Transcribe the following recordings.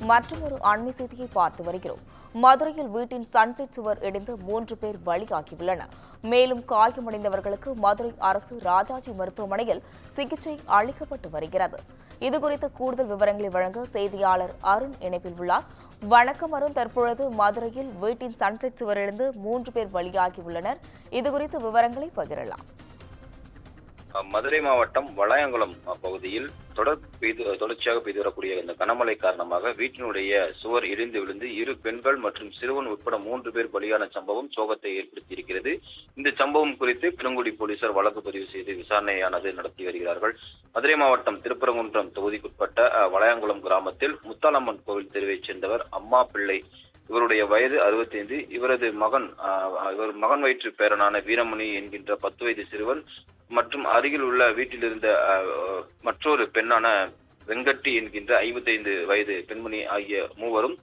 மற்றொரு அண்மை செய்தியை பார்த்து வருகிறோம். மதுரையில் வீட்டின் சன்செட் சுவர் இடிந்து 3 பேர் பலியாகியுள்ளனர். மேலும் காயமடைந்தவர்களுக்கு மதுரை அரசு ராஜாஜி மருத்துவமனையில் சிகிச்சை அளிக்கப்பட்டு வருகிறது. இதுகுறித்த கூடுதல் விவரங்களை வழங்க செய்தியாளர் அருண் இணைப்பில் உள்ளார். வணக்கம் அருண். தற்பொழுது மதுரையில் வீட்டின் சன்செட் சுவர் இடிந்து 3 பேர் பலியாகியுள்ளனர். இதுகுறித்த விவரங்களை பகிரலாம். மதுரை மாவட்டம் வளையங்குளம் பகுதியில் தொடர்ச்சியாக பெய்து வரக்கூடிய இந்த கனமழை காரணமாக வீட்டினுடைய சுவர் இடிந்து விழுந்து 2 பெண்கள் மற்றும் சிறுவன் உட்பட 3 பேர் பலியான சம்பவம் சோகத்தை ஏற்படுத்தியிருக்கிறது. இந்த சம்பவம் குறித்து பெருங்குடி போலீசார் வழக்கு பதிவு செய்து விசாரணையானது நடத்தி வருகிறார்கள். மதுரை மாவட்டம் திருப்பரங்குன்றம் தொகுதிக்குட்பட்ட வளையங்குளம் கிராமத்தில் முத்தாலம்மன் கோவில் தெருவைச் சேர்ந்தவர் அம்மா பிள்ளை. இவருடைய வயது 65. இவரது மகன் வயிற்று பேரனான வீரமணி என்கின்ற 10 வயது சிறுவன் மற்றும் அருகில் உள்ள வீட்டில் இருந்த மற்றொரு பெண்ணான வெங்கட்டி என்கின்ற 55 வயது பெண்மணி ஆகிய மூவரும்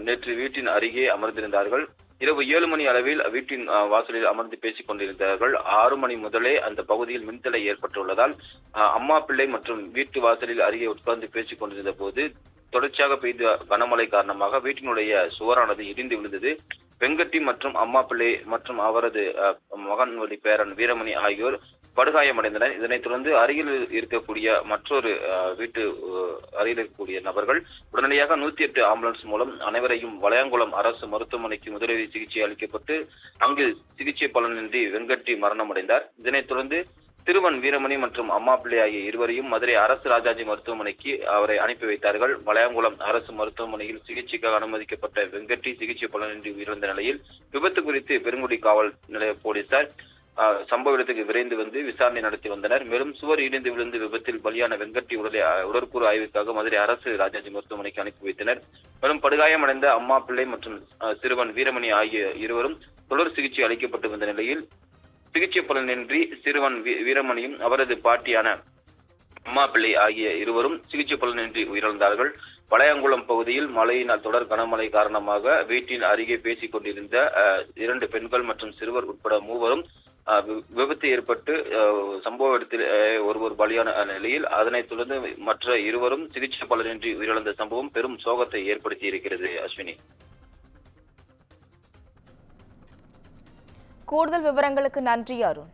நேற்று வீட்டின் அருகே அமர்ந்திருந்தார்கள். இரவு 7 மணி அளவில் வீட்டின் வாசலில் அமர்ந்து பேசிக் கொண்டிருந்தார்கள். 6 மணி முதலே அந்த பகுதியில் மின்தடை ஏற்பட்டுள்ளதால் அம்மா பிள்ளை மற்றும் வீட்டு வாசலில் அருகே உட்கார்ந்து பேசிக் கொண்டிருந்த போது தொடர்ச்சியாக பெய்த கனமழை காரணமாக வீட்டினுடைய சுவரானது இடிந்து விழுந்தது. வெங்கட்டி மற்றும் அம்மா பிள்ளை மற்றும் அவரது மகன் வழி பேரன் வீரமணி ஆகியோர் படுகாயமடைந்தனர். இதனைத் தொடர்ந்து அருகில் இருக்கக்கூடிய மற்றொரு வீட்டு அருகில் இருக்கக்கூடிய நபர்கள் உடனடியாக 108 ஆம்புலன்ஸ் மூலம் அனைவரையும் வளையங்குளம் அரசு மருத்துவமனைக்கு முதலுதவி சிகிச்சை அளிக்கப்பட்டு அங்கு சிகிச்சை பலனின்றி வெங்கட்டி மரணமடைந்தார். இதனைத் தொடர்ந்து சிறுவன் வீரமணி மற்றும் அம்மா பிள்ளை ஆகிய இருவரையும் மதுரை அரசு ராஜாஜி மருத்துவமனைக்கு அவரை அனுப்பி வைத்தார்கள். வளையங்குளம் அரசு மருத்துவமனையில் சிகிச்சைக்காக அனுமதிக்கப்பட்ட வெங்கட்டி சிகிச்சை பலனின்றி உயிரிழந்த நிலையில் விபத்து குறித்து பெருங்குடி காவல் நிலைய போலீசார் சம்பவ இடத்துக்கு விரைந்து வந்து விசாரணை நடத்தி வந்தனர். மேலும் சுவர் இடிந்து விழுந்து விபத்தில் பலியான வெங்கட்டி உடற்கூறு ஆய்வுக்காக மதுரை அரசு ராஜாஜி மருத்துவமனைக்கு அனுப்பி வைத்தனர். மேலும் படுகாயமடைந்த அம்மா பிள்ளை மற்றும் சிறுவன் வீரமணி ஆகிய இருவரும் தொடர் சிகிச்சை அளிக்கப்பட்டு வந்த நிலையில் சிகிச்சை பலனின்றி சிறுவன் வீரமணியும் அவரது பாட்டியான அம்மா பிள்ளை ஆகிய இருவரும் சிகிச்சை பலனின்றி உயிரிழந்தார்கள். வளையங்குளம் பகுதியில் மழையினால் தொடர் கனமழை காரணமாக வீட்டின் அருகே பேசிக் கொண்டிருந்த 2 பெண்கள் மற்றும் சிறுவர் உட்பட மூவரும் விபத்து ஏற்பட்டு சம்பவ இடத்தில் ஒருவர் பலியான நிலையில் அதனைத் தொடர்ந்து மற்ற இருவரும் சிகிச்சை பலனின்றி உயிரிழந்த சம்பவம் பெரும் சோகத்தை ஏற்படுத்தி இருக்கிறது. அஸ்வினி, கூடுதல் விவரங்களுக்கு நன்றி அருண்.